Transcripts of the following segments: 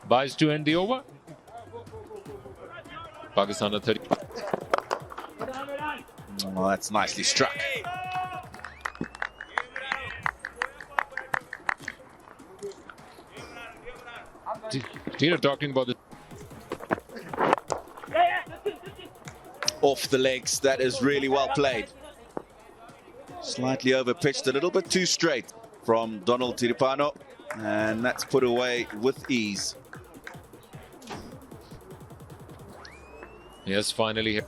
Buys to end the over. Pakistan at 30. Oh, that's nicely struck. Tina talking about the Off the legs, that is really well played. Slightly over pitched, a little bit too straight from Donald Tiripano, and that's put away with ease. yes, finally.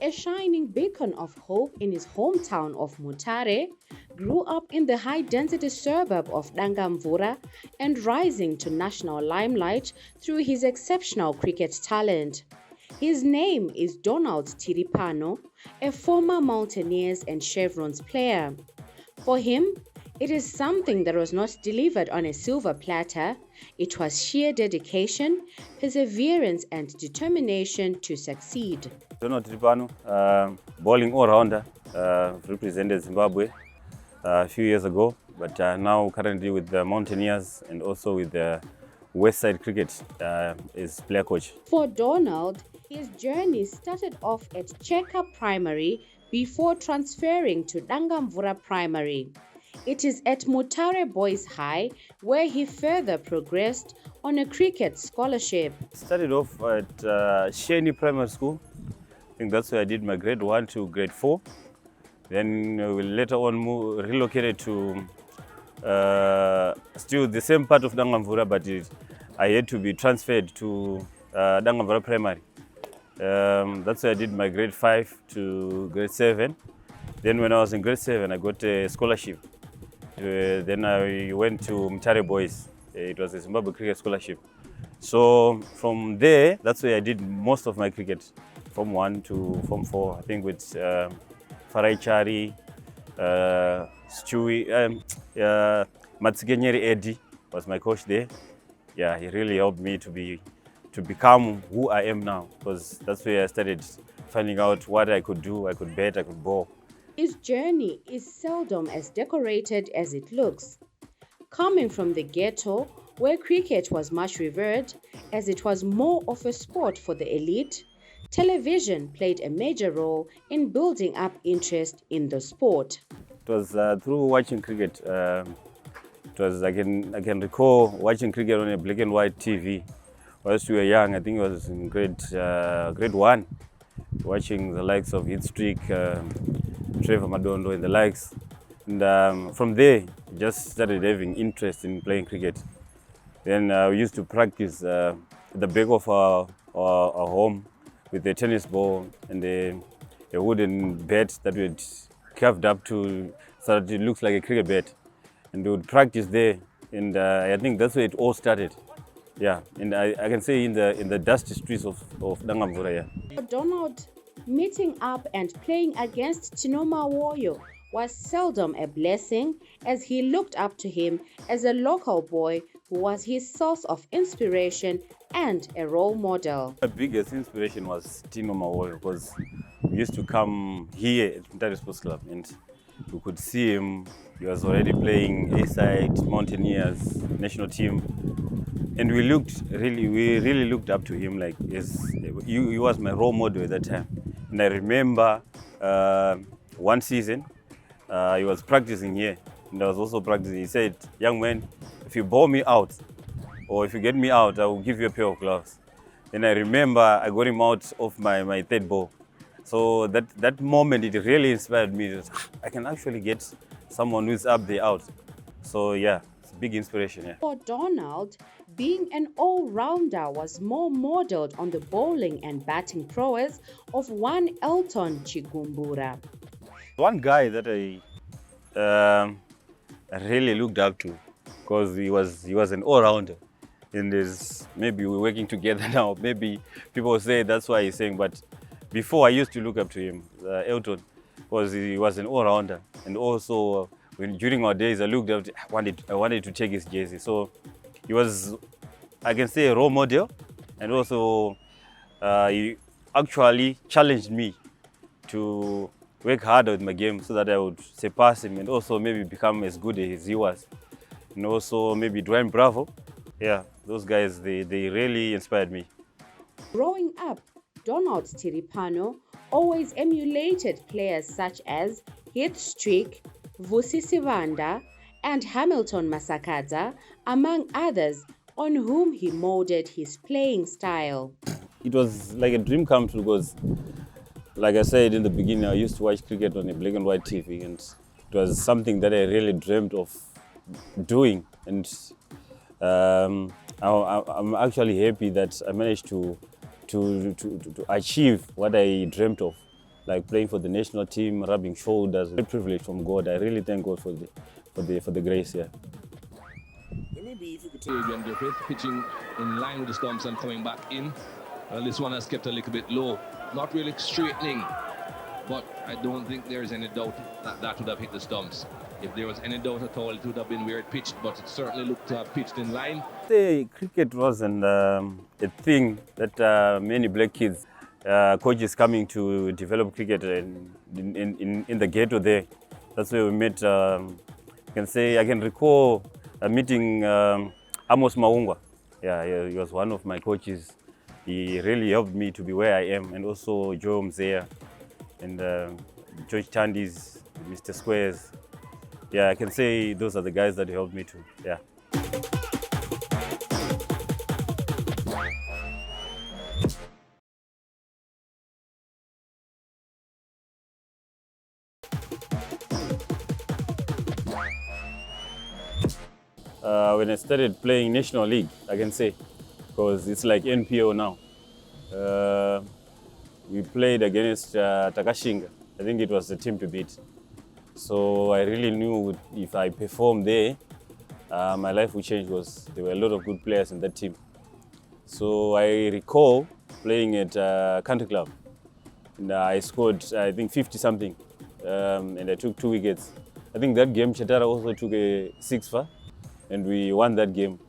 A shining beacon of hope in his hometown of Mutare, grew up in the high-density suburb of Dangamvura and rising to national limelight through his exceptional cricket talent. His name is Donald Tiripano, a former Mountaineers and Chevrons player. For him, it is something that was not delivered on a silver platter. It was sheer dedication, perseverance, and determination to succeed. Donald Tiripano, bowling all-rounder, represented Zimbabwe a few years ago, but now currently with the Mountaineers and also with the West Side Cricket is player coach. For Donald, his journey started off at Cheka Primary before transferring to Dangamvura Primary. It is at Mutare Boys High where he further progressed on a cricket scholarship. Started off at Sheni Primary School. I think that's where I did my grade 1 to grade 4. Then we later on relocated to still the same part of Dangamvura, but I had to be transferred to Dangamvura Primary. That's where I did my grade 5 to grade 7. Then when I was in grade 7, I got a scholarship. Then I went to Mutare Boys. It was a Zimbabwe cricket scholarship. So from there, that's where I did most of my cricket, from 1 to Form 4, I think with Farai Chari, Stewie, Matsikenyeri Eddie was my coach there. Yeah, he really helped me to become who I am now, because that's where I started finding out what I could do. I could bat, I could bowl. His journey is seldom as decorated as it looks. Coming from the ghetto, where cricket was much revered, as it was more of a sport for the elite, television played a major role in building up interest in the sport. It was through watching cricket. It was I can recall watching cricket on a black and white TV. Whilst we were young, I think it was in grade 1, watching the likes of Hit Streak, Trevor Madondo and the likes. And from there, just started having interest in playing cricket. Then we used to practice at the back of our home with a tennis ball and a wooden bat that we had carved up to so that it looks like a cricket bat. And we would practice there, and I think that's where it all started. Yeah, and I can say in the dusty streets of Dangamvura. Yeah. For Donald, meeting up and playing against Tinoma Woyo was seldom a blessing, as he looked up to him as a local boy who was his source of inspiration and a role model. The biggest inspiration was Tinoma Woyo, because we used to come here at Mutare Sports Club and we could see him. He was already playing A-side, Mountaineers, national team. And we really looked up to him. Like, he was my role model at that time. And I remember one season, he was practicing here, and I was also practicing. He said, "Young man, if you bowl me out, or if you get me out, I will give you a pair of gloves." Then I remember I got him out of my third ball. So that moment, it really inspired me. I can actually get someone who's up there out. So yeah, it's a big inspiration. Yeah. For Donald, being an all-rounder was more modeled on the bowling and batting prowess of one Elton Chigumbura. One guy that I really looked up to, because he was an all-rounder. And maybe we're working together now. Maybe people say that's why he's saying, but before I used to look up to him, Elton, because he was an all-rounder. And also, during our days, I looked up, I wanted to take his jersey. So he was, I can say, a role model. And also, he actually challenged me to work harder with my game so that I would surpass him and also maybe become as good as he was. And also maybe Dwayne Bravo, Yeah, those guys, they really inspired me. Growing up, Donald Tiripano always emulated players such as Heath Strick, Vusi Sivanda, and Hamilton Masakadza, among others, on whom he molded his playing style. It was like a dream come true because, like I said in the beginning, I used to watch cricket on a black and white TV, and it was something that I really dreamed of doing. And I'm actually happy that I managed to achieve what I dreamt of, like playing for the national team, rubbing shoulders. A privilege from God. I really thank God for the grace here. Maybe if you could again, Griffith, pitching in line with the stumps and coming back in. Well, this one has kept a little bit low, not really straightening, but I don't think there's any doubt that that would have hit the stumps. If there was any doubt at all, it would have been where it pitched, but it certainly looked to have pitched in line. The cricket wasn't a thing that many black kids, coaches coming to develop cricket in the ghetto there. That's where we met. I can recall a meeting Amos Maungwa. Yeah, he was one of my coaches. He really helped me to be where I am, and also Joe Mzea and George Tandis, Mr. Squares. Yeah, I can say those are the guys that helped me too. Yeah. When I started playing National League, I can say, because it's like NPO now. We played against Takashinga. I think it was the team to beat. So I really knew if I performed there, my life would change because there were a lot of good players in that team. So I recall playing at Country Club. And I scored, I think, 50-something, and I took 2 wickets. I think that game, Chetara also took a 6-for, and we won that game.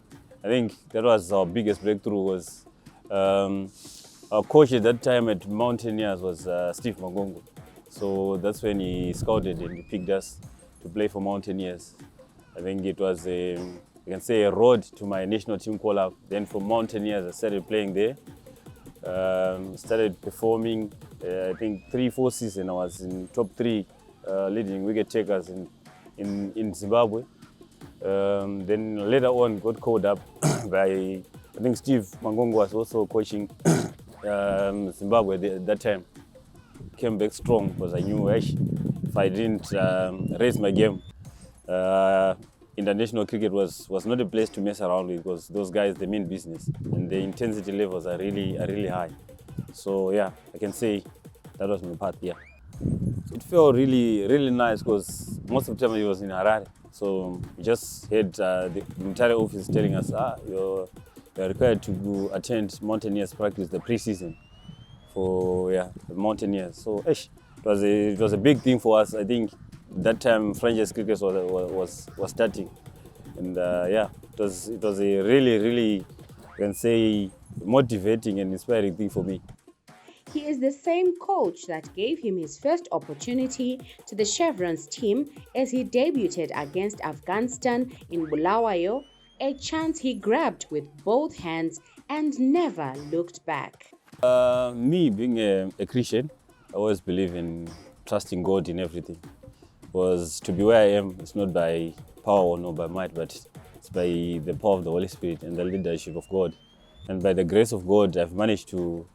I think that was our biggest breakthrough. Was our coach at that time at Mountaineers was Steve Magongo. So that's when he scouted and he picked us to play for Mountaineers. I think it was I can say a road to my national team call-up. Then from Mountaineers, I started playing there. Started performing. I think 3-4 seasons I was in top 3 leading wicket takers in Zimbabwe. Then later on got called up by, I think Steve Mangongo was also coaching Zimbabwe at that time. Came back strong because I knew if I didn't raise my game, international cricket was not a place to mess around with, because those guys, they mean business and the intensity levels are really high. So yeah, I can say that was my path. Yeah, it felt really nice because most of the time it was in Harare. So we just had the entire office telling us, you're required to attend Mountaineers practice, the pre-season for the Mountaineers. So it was a big thing for us. I think that time franchise cricket was starting, and it was a really, I can say, motivating and inspiring thing for me. He is the same coach that gave him his first opportunity to the Chevrons team as he debuted against Afghanistan in Bulawayo, a chance he grabbed with both hands and never looked back. Me being a Christian, I always believe in trusting God in everything. Because to be where I am, it's not by power nor by might, but it's by the power of the Holy Spirit and the leadership of God. And by the grace of God, I've managed to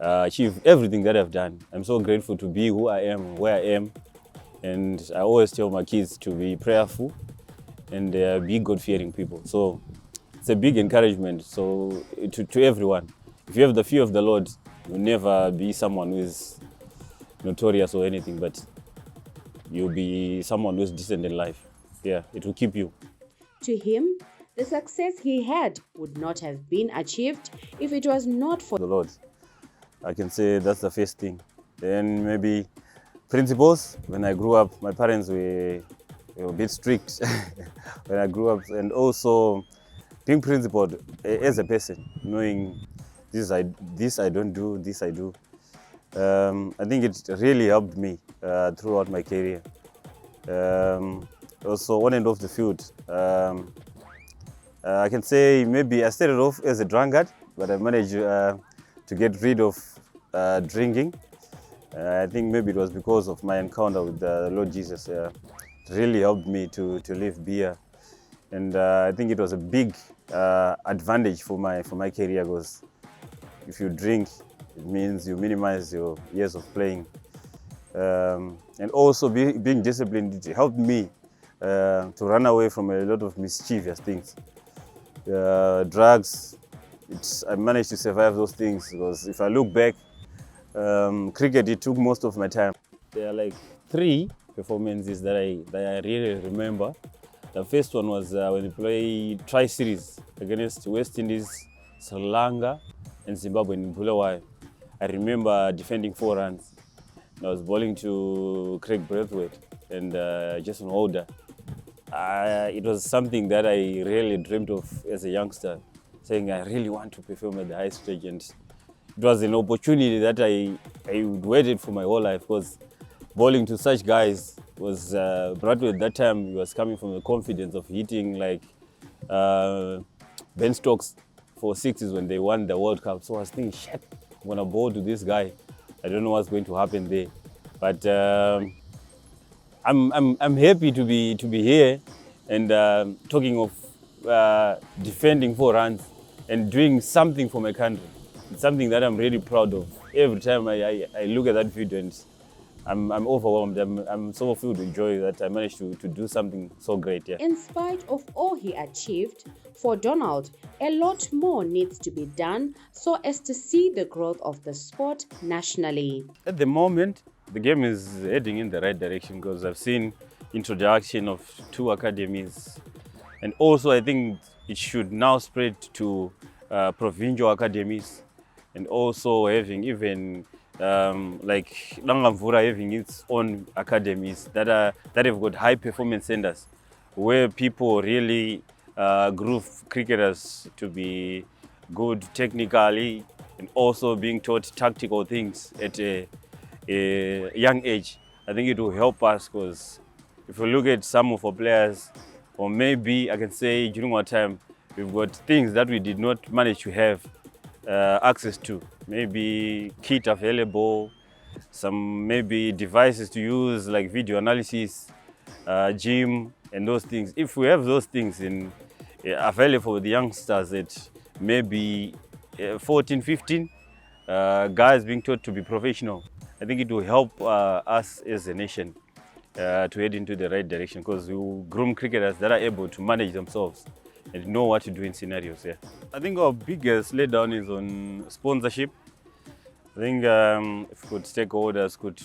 achieve everything that I've done. I'm so grateful to be who I am, where I am. And I always tell my kids to be prayerful and be God-fearing people. So it's a big encouragement to everyone. If you have the fear of the Lord, you'll never be someone who is notorious or anything, but you'll be someone who's decent in life. Yeah, it will keep you. To him, the success he had would not have been achieved if it was not for the Lord. I can say that's the first thing. Then maybe principles. When I grew up, my parents were a bit strict when I grew up, and also being principled as a person, knowing this I don't do, this I do. I think it really helped me throughout my career. Also on and off the field, I can say maybe I started off as a drunkard, but I managed to get rid of drinking. I think maybe it was because of my encounter with the Lord Jesus. It really helped me to leave beer, and I think it was a big advantage for my career, because if you drink, it means you minimize your years of playing. And also being disciplined, it helped me to run away from a lot of mischievous things. Drugs, I managed to survive those things, because if I look back, cricket, it took most of my time. There are like 3 performances that I really remember. The first one was when we played tri-series against West Indies, Sri Lanka, and Zimbabwe in Bulawayo. I remember defending 4 runs. I was bowling to Craig Braithwaite and Jason Holder. It was something that I really dreamed of as a youngster, saying I really want to perform at the high stage. And it was an opportunity that I waited for my whole life, because bowling to such guys was, Braithwaite at that time, he was coming from the confidence of hitting like Ben Stokes for 6s when they won the World Cup. So I was thinking, shit, I'm gonna bowl to this guy. I don't know what's going to happen there, but I'm happy to be here and talking of defending 4 runs and doing something for my country. It's something that I'm really proud of. Every time I look at that video, and I'm overwhelmed. I'm so filled with joy that I managed to do something so great. Yeah. In spite of all he achieved, for Donald, a lot more needs to be done so as to see the growth of the sport nationally. At the moment, the game is heading in the right direction, because I've seen introduction of 2 academies, and also I think it should now spread to provincial academies, and also having even like Langamvura having its own academies that have got high performance centers, where people really groove cricketers to be good technically, and also being taught tactical things at a young age. I think it will help us, because if we look at some of our players, or maybe I can say during our time, we've got things that we did not manage to have access to. Maybe kit available, some maybe devices to use like video analysis, gym, and those things. If we have those things available for the youngsters at maybe 14, 15, guys being taught to be professional, I think it will help us as a nation to head into the right direction, because we will groom cricketers that are able to manage themselves and know what to do in scenarios. Yeah. I think our biggest letdown is on sponsorship. I think if stakeholders could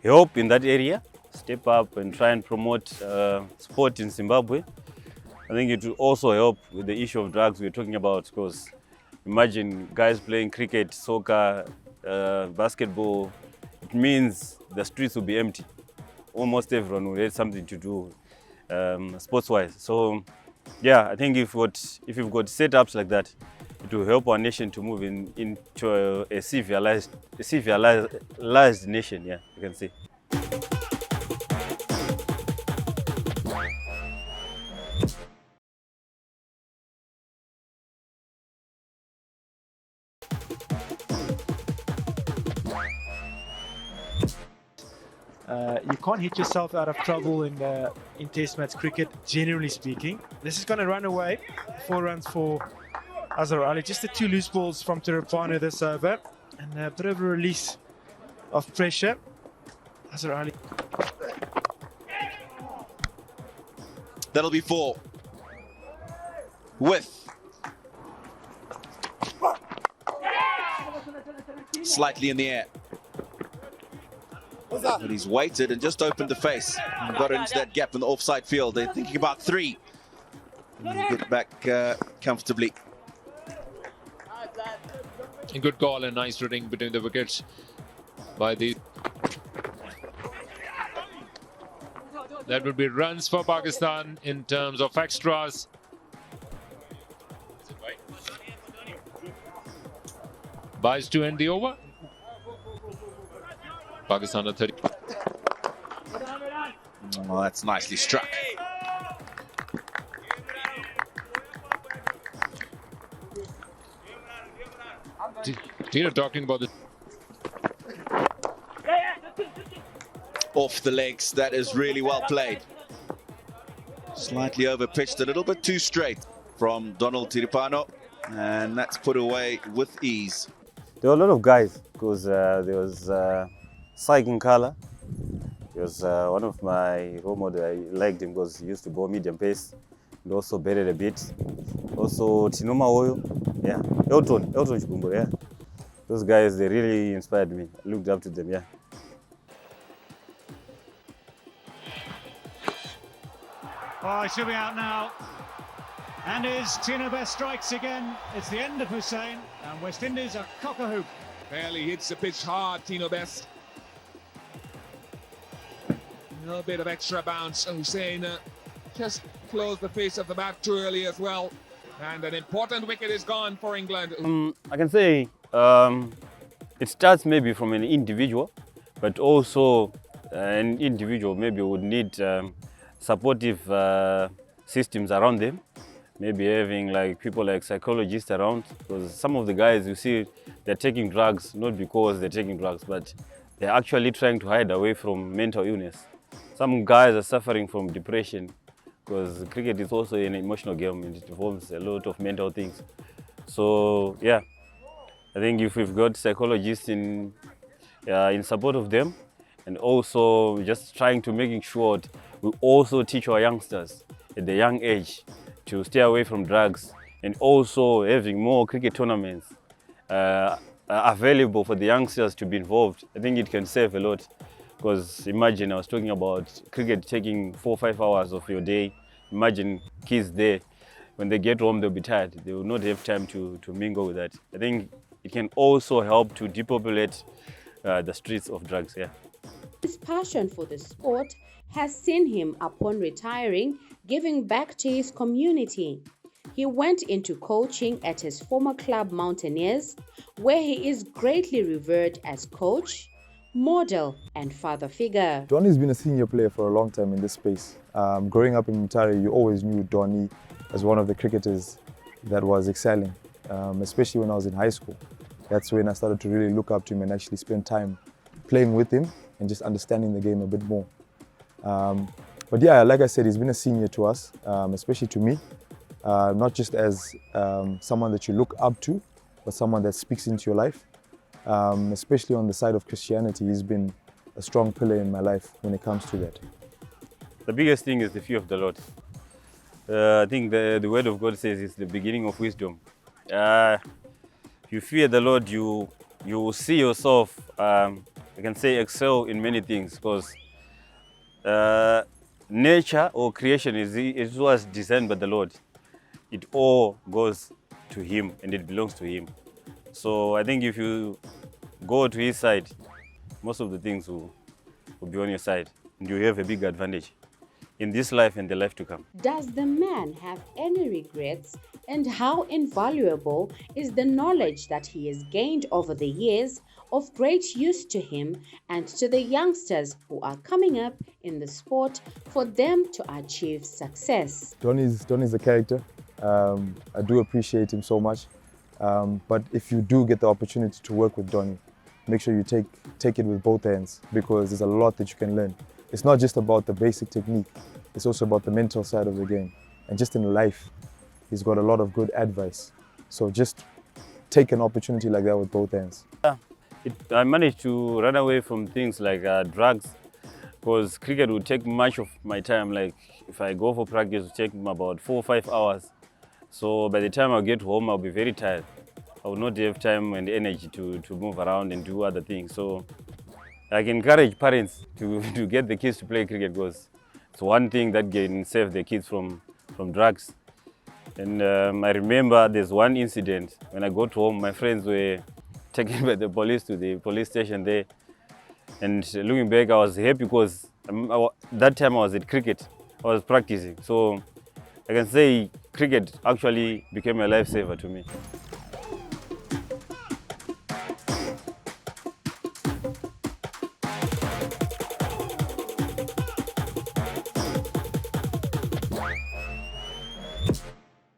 help in that area, step up and try and promote sport in Zimbabwe. I think it will also help with the issue of drugs we're talking about, because imagine guys playing cricket, soccer, basketball. It means the streets will be empty. Almost everyone will have something to do sports-wise. So yeah, I think if you've got setups like that, it will help our nation to move into a civilized nation. Yeah, you can see. You can't hit yourself out of trouble in test match cricket, generally speaking. This is going to run away. 4 runs for Azhar Ali. Just the 2 loose balls from Tiripano this over. And a bit of a release of pressure. Azhar Ali. That'll be 4. With. Slightly in the air. But he's waited and just opened the face and got into that gap in the offside field. They're thinking about 3. And he'll get back comfortably. A good call and nice running between the wickets by the... That would be runs for Pakistan in terms of extras. Buys to end the over. Pakistan at 30. Oh, that's nicely struck. Tina talking about the Off the legs, that is really well played. Slightly overpitched, a little bit too straight from Donald Tiripano, and that's put away with ease. There were a lot of guys because there was Saikin Kala. He was one of my role models. I liked him because he used to go medium pace and also batted a bit. Also Tinoma Oyo, yeah. Elton Chibumbo, yeah. Those guys, they really inspired me. I looked up to them, yeah. Oh, he should be out now. And as Tino Best strikes again, it's the end of Hussein, and West Indies are cock-a-hoop. Barely hits the pitch hard, Tino Best. A little bit of extra bounce. Hussein just closed the face of the bat too early as well. And an important wicket is gone for England. I can say it starts maybe from an individual, but also an individual maybe would need supportive systems around them. Maybe having like people like psychologists around, because some of the guys you see, they're taking drugs not because they're taking drugs, but they're actually trying to hide away from mental illness. Some guys are suffering from depression because cricket is also an emotional game and it involves a lot of mental things. So yeah, I think if we've got psychologists in support of them, and also just trying to making sure we also teach our youngsters at the young age to stay away from drugs, and also having more cricket tournaments available for the youngsters to be involved. I think it can save a lot, because imagine I was talking about cricket taking 4 or 5 hours of your day. Imagine kids there, when they get home they'll be tired. They will not have time to mingle with that. I think it can also help to depopulate the streets of drugs, yeah. His passion for the sport has seen him, upon retiring, giving back to his community. He went into coaching at his former club Mountaineers, where he is greatly revered as coach, model and father figure. Donny's been a senior player for a long time in this space. Growing up in Mutare, you always knew Donny as one of the cricketers that was excelling, especially when I was in high school. That's when I started to really look up to him and actually spend time playing with him and just understanding the game a bit more. But yeah, like I said, he's been a senior to us, especially to me, not just as someone that you look up to, but someone that speaks into your life. Especially on the side of Christianity, he's been a strong pillar in my life when it comes to that. The biggest thing is the fear of the Lord. I think the word of God says it's the beginning of wisdom. If you fear the Lord, you will see yourself, I can say, excel in many things, because nature or creation it was designed by the Lord. It all goes to Him and it belongs to Him. So I think if you go to His side, most of the things will be on your side and you have a big advantage in this life and the life to come. Does the man have any regrets, and how invaluable is the knowledge that he has gained over the years of great use to him and to the youngsters who are coming up in the sport for them to achieve success? Donny's a character. I do appreciate him so much. But if you do get the opportunity to work with Donny, make sure you take it with both hands, because there's a lot that you can learn. It's not just about the basic technique, it's also about the mental side of the game. And just in life, he's got a lot of good advice. So just take an opportunity like that with both hands. I managed to run away from things like drugs, because cricket would take much of my time. Like if I go for practice, it would take about 4 or 5 hours. So by the time I get home, I'll be very tired. I will not have time and energy to move around and do other things. So I can encourage parents to get the kids to play cricket, because it's one thing that can save the kids from drugs. And I remember there's one incident when I got home, my friends were taken by the police to the police station there. And looking back, I was happy because that time I was at cricket, I was practicing. So I can say cricket actually became a lifesaver to me.